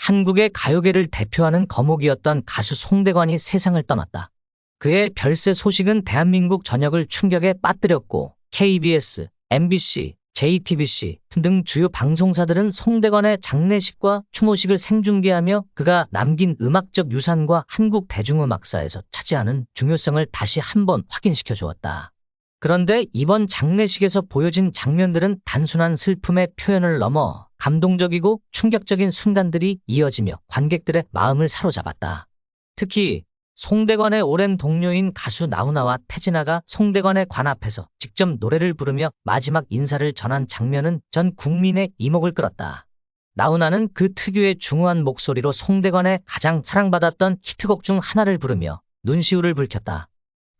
한국의 가요계를 대표하는 거목이었던 가수 송대관이 세상을 떠났다. 그의 별세 소식은 대한민국 전역을 충격에 빠뜨렸고 KBS, MBC, JTBC 등 주요 방송사들은 송대관의 장례식과 추모식을 생중계하며 그가 남긴 음악적 유산과 한국 대중음악사에서 차지하는 중요성을 다시 한번 확인시켜 주었다. 그런데 이번 장례식에서 보여진 장면들은 단순한 슬픔의 표현을 넘어 감동적이고 충격적인 순간들이 이어지며 관객들의 마음을 사로잡았다. 특히 송대관의 오랜 동료인 가수 나훈아와 태진아가 송대관의 관 앞에서 직접 노래를 부르며 마지막 인사를 전한 장면은 전 국민의 이목을 끌었다. 나훈아는 그 특유의 중후한 목소리로 송대관의 가장 사랑받았던 히트곡 중 하나를 부르며 눈시울을 붉혔다.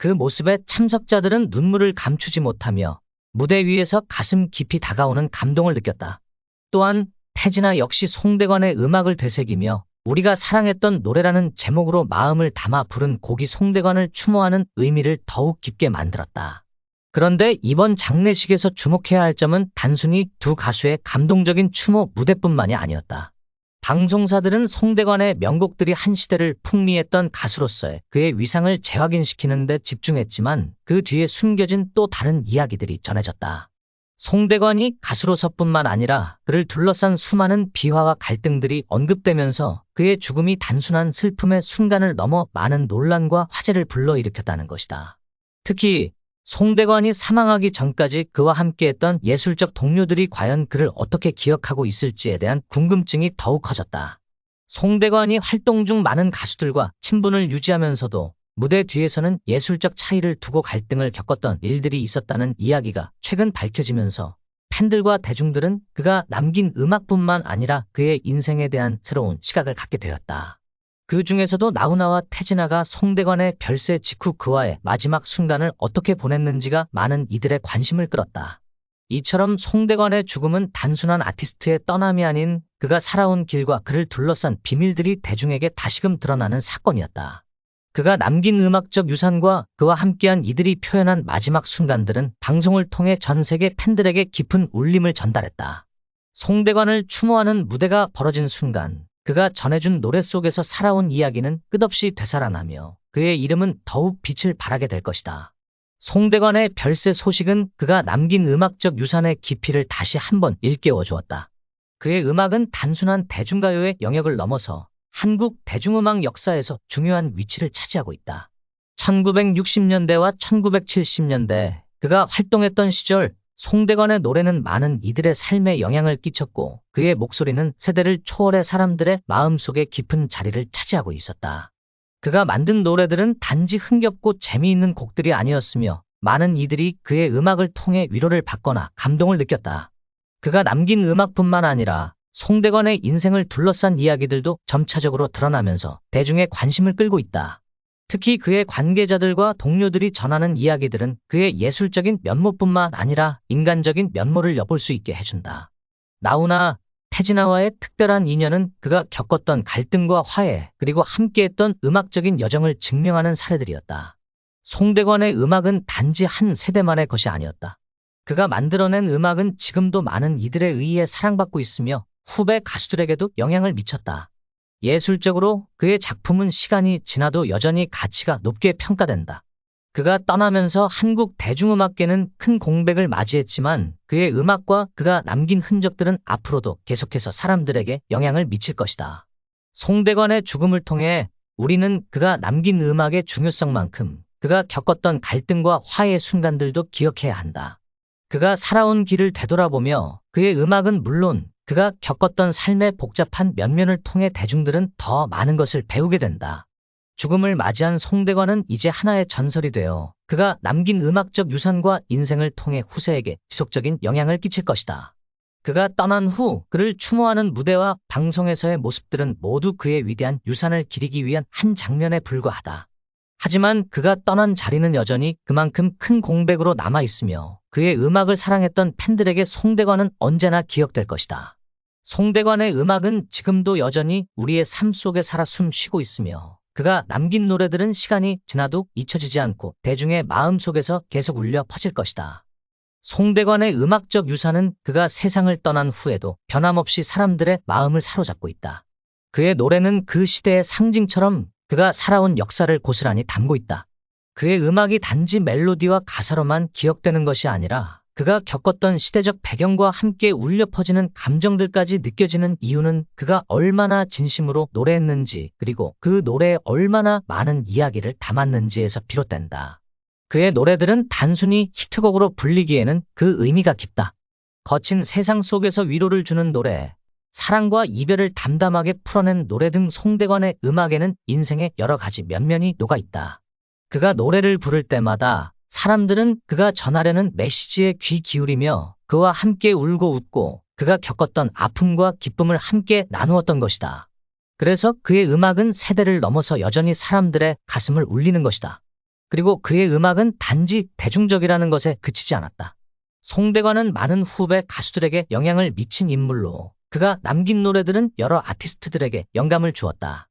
그 모습에 참석자들은 눈물을 감추지 못하며 무대 위에서 가슴 깊이 다가오는 감동을 느꼈다. 또한 태진아 역시 송대관의 음악을 되새기며 우리가 사랑했던 노래라는 제목으로 마음을 담아 부른 곡이 송대관을 추모하는 의미를 더욱 깊게 만들었다. 그런데 이번 장례식에서 주목해야 할 점은 단순히 두 가수의 감동적인 추모 무대뿐만이 아니었다. 방송사들은 송대관의 명곡들이 한 시대를 풍미했던 가수로서의 그의 위상을 재확인시키는 데 집중했지만 그 뒤에 숨겨진 또 다른 이야기들이 전해졌다. 송대관이 가수로서뿐만 아니라 그를 둘러싼 수많은 비화와 갈등들이 언급되면서 그의 죽음이 단순한 슬픔의 순간을 넘어 많은 논란과 화제를 불러일으켰다는 것이다. 특히 송대관이 사망하기 전까지 그와 함께했던 예술적 동료들이 과연 그를 어떻게 기억하고 있을지에 대한 궁금증이 더욱 커졌다. 송대관이 활동 중 많은 가수들과 친분을 유지하면서도 무대 뒤에서는 예술적 차이를 두고 갈등을 겪었던 일들이 있었다는 이야기가 최근 밝혀지면서 팬들과 대중들은 그가 남긴 음악뿐만 아니라 그의 인생에 대한 새로운 시각을 갖게 되었다. 그 중에서도 나훈아와 태진아가 송대관의 별세 직후 그와의 마지막 순간을 어떻게 보냈는지가 많은 이들의 관심을 끌었다. 이처럼 송대관의 죽음은 단순한 아티스트의 떠남이 아닌 그가 살아온 길과 그를 둘러싼 비밀들이 대중에게 다시금 드러나는 사건이었다. 그가 남긴 음악적 유산과 그와 함께한 이들이 표현한 마지막 순간들은 방송을 통해 전 세계 팬들에게 깊은 울림을 전달했다. 송대관을 추모하는 무대가 벌어진 순간 그가 전해준 노래 속에서 살아온 이야기는 끝없이 되살아나며 그의 이름은 더욱 빛을 발하게 될 것이다. 송대관의 별세 소식은 그가 남긴 음악적 유산의 깊이를 다시 한번 일깨워 주었다. 그의 음악은 단순한 대중가요의 영역을 넘어서 한국 대중음악 역사에서 중요한 위치를 차지하고 있다. 1960년대와 1970년대 그가 활동했던 시절 송대관의 노래는 많은 이들의 삶에 영향을 끼쳤고 그의 목소리는 세대를 초월해 사람들의 마음속에 깊은 자리를 차지하고 있었다. 그가 만든 노래들은 단지 흥겹고 재미있는 곡들이 아니었으며 많은 이들이 그의 음악을 통해 위로를 받거나 감동을 느꼈다. 그가 남긴 음악뿐만 아니라 송대관의 인생을 둘러싼 이야기들도 점차적으로 드러나면서 대중의 관심을 끌고 있다. 특히 그의 관계자들과 동료들이 전하는 이야기들은 그의 예술적인 면모뿐만 아니라 인간적인 면모를 엿볼 수 있게 해준다. 나훈아, 태진아와의 특별한 인연은 그가 겪었던 갈등과 화해 그리고 함께했던 음악적인 여정을 증명하는 사례들이었다. 송대관의 음악은 단지 한 세대만의 것이 아니었다. 그가 만들어낸 음악은 지금도 많은 이들에 의해 사랑받고 있으며 후배 가수들에게도 영향을 미쳤다. 예술적으로 그의 작품은 시간이 지나도 여전히 가치가 높게 평가된다. 그가 떠나면서 한국 대중음악계는 큰 공백을 맞이했지만 그의 음악과 그가 남긴 흔적들은 앞으로도 계속해서 사람들에게 영향을 미칠 것이다. 송대관의 죽음을 통해 우리는 그가 남긴 음악의 중요성만큼 그가 겪었던 갈등과 화해의 순간들도 기억해야 한다. 그가 살아온 길을 되돌아보며 그의 음악은 물론 그가 겪었던 삶의 복잡한 면면을 통해 대중들은 더 많은 것을 배우게 된다. 죽음을 맞이한 송대관은 이제 하나의 전설이 되어 그가 남긴 음악적 유산과 인생을 통해 후세에게 지속적인 영향을 끼칠 것이다. 그가 떠난 후 그를 추모하는 무대와 방송에서의 모습들은 모두 그의 위대한 유산을 기리기 위한 한 장면에 불과하다. 하지만 그가 떠난 자리는 여전히 그만큼 큰 공백으로 남아있으며 그의 음악을 사랑했던 팬들에게 송대관은 언제나 기억될 것이다. 송대관의 음악은 지금도 여전히 우리의 삶 속에 살아 숨쉬고 있으며 그가 남긴 노래들은 시간이 지나도 잊혀지지 않고 대중의 마음 속에서 계속 울려 퍼질 것이다. 송대관의 음악적 유산은 그가 세상을 떠난 후에도 변함없이 사람들의 마음을 사로잡고 있다. 그의 노래는 그 시대의 상징처럼 그가 살아온 역사를 고스란히 담고 있다. 그의 음악이 단지 멜로디와 가사로만 기억되는 것이 아니라 그가 겪었던 시대적 배경과 함께 울려 퍼지는 감정들까지 느껴지는 이유는 그가 얼마나 진심으로 노래했는지, 그리고 그 노래에 얼마나 많은 이야기를 담았는지에서 비롯된다. 그의 노래들은 단순히 히트곡으로 불리기에는 그 의미가 깊다. 거친 세상 속에서 위로를 주는 노래, 사랑과 이별을 담담하게 풀어낸 노래 등 송대관의 음악에는 인생의 여러 가지 면면이 녹아 있다. 그가 노래를 부를 때마다 사람들은 그가 전하려는 메시지에 귀 기울이며 그와 함께 울고 웃고 그가 겪었던 아픔과 기쁨을 함께 나누었던 것이다. 그래서 그의 음악은 세대를 넘어서 여전히 사람들의 가슴을 울리는 것이다. 그리고 그의 음악은 단지 대중적이라는 것에 그치지 않았다. 송대관은 많은 후배 가수들에게 영향을 미친 인물로 그가 남긴 노래들은 여러 아티스트들에게 영감을 주었다.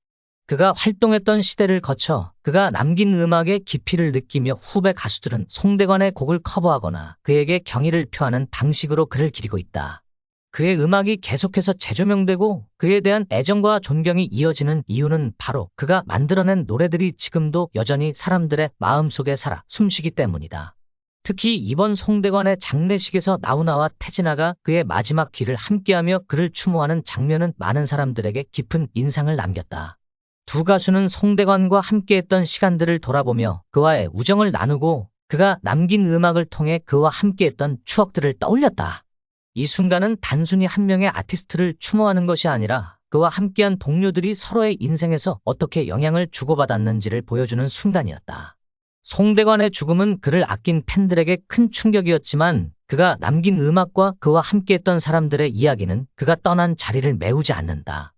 그가 활동했던 시대를 거쳐 그가 남긴 음악의 깊이를 느끼며 후배 가수들은 송대관의 곡을 커버하거나 그에게 경의를 표하는 방식으로 그를 기리고 있다. 그의 음악이 계속해서 재조명되고 그에 대한 애정과 존경이 이어지는 이유는 바로 그가 만들어낸 노래들이 지금도 여전히 사람들의 마음속에 살아 숨쉬기 때문이다. 특히 이번 송대관의 장례식에서 나훈아와 태진아가 그의 마지막 길을 함께하며 그를 추모하는 장면은 많은 사람들에게 깊은 인상을 남겼다. 두 가수는 송대관과 함께했던 시간들을 돌아보며 그와의 우정을 나누고 그가 남긴 음악을 통해 그와 함께했던 추억들을 떠올렸다. 이 순간은 단순히 한 명의 아티스트를 추모하는 것이 아니라 그와 함께한 동료들이 서로의 인생에서 어떻게 영향을 주고받았는지를 보여주는 순간이었다. 송대관의 죽음은 그를 아낀 팬들에게 큰 충격이었지만 그가 남긴 음악과 그와 함께했던 사람들의 이야기는 그가 떠난 자리를 메우지 않는다.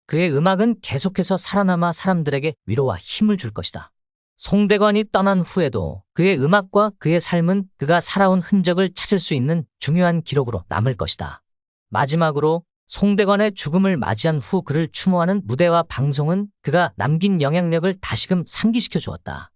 그의 음악은 계속해서 살아남아 사람들에게 위로와 힘을 줄 것이다. 송대관이 떠난 후에도 그의 음악과 그의 삶은 그가 살아온 흔적을 찾을 수 있는 중요한 기록으로 남을 것이다. 마지막으로 송대관의 죽음을 맞이한 후 그를 추모하는 무대와 방송은 그가 남긴 영향력을 다시금 상기시켜 주었다.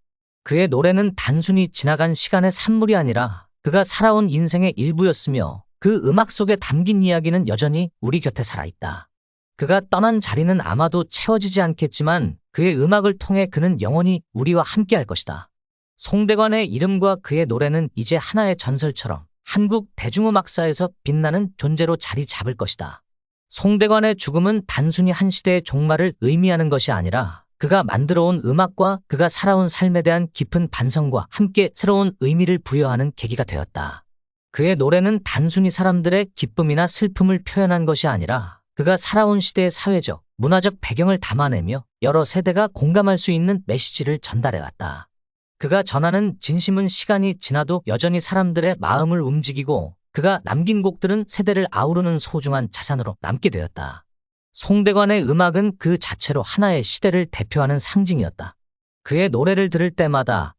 그의 노래는 단순히 지나간 시간의 산물이 아니라 그가 살아온 인생의 일부였으며 그 음악 속에 담긴 이야기는 여전히 우리 곁에 살아있다. 그가 떠난 자리는 아마도 채워지지 않겠지만 그의 음악을 통해 그는 영원히 우리와 함께할 것이다. 송대관의 이름과 그의 노래는 이제 하나의 전설처럼 한국 대중음악사에서 빛나는 존재로 자리 잡을 것이다. 송대관의 죽음은 단순히 한 시대의 종말을 의미하는 것이 아니라 그가 만들어온 음악과 그가 살아온 삶에 대한 깊은 반성과 함께 새로운 의미를 부여하는 계기가 되었다. 그의 노래는 단순히 사람들의 기쁨이나 슬픔을 표현한 것이 아니라 그가 살아온 시대의 사회적, 문화적 배경을 담아내며 여러 세대가 공감할 수 있는 메시지를 전달해왔다. 그가 전하는 진심은 시간이 지나도 여전히 사람들의 마음을 움직이고 그가 남긴 곡들은 세대를 아우르는 소중한 자산으로 남게 되었다. 송대관의 음악은 그 자체로 하나의 시대를 대표하는 상징이었다. 그의 노래를 들을 때마다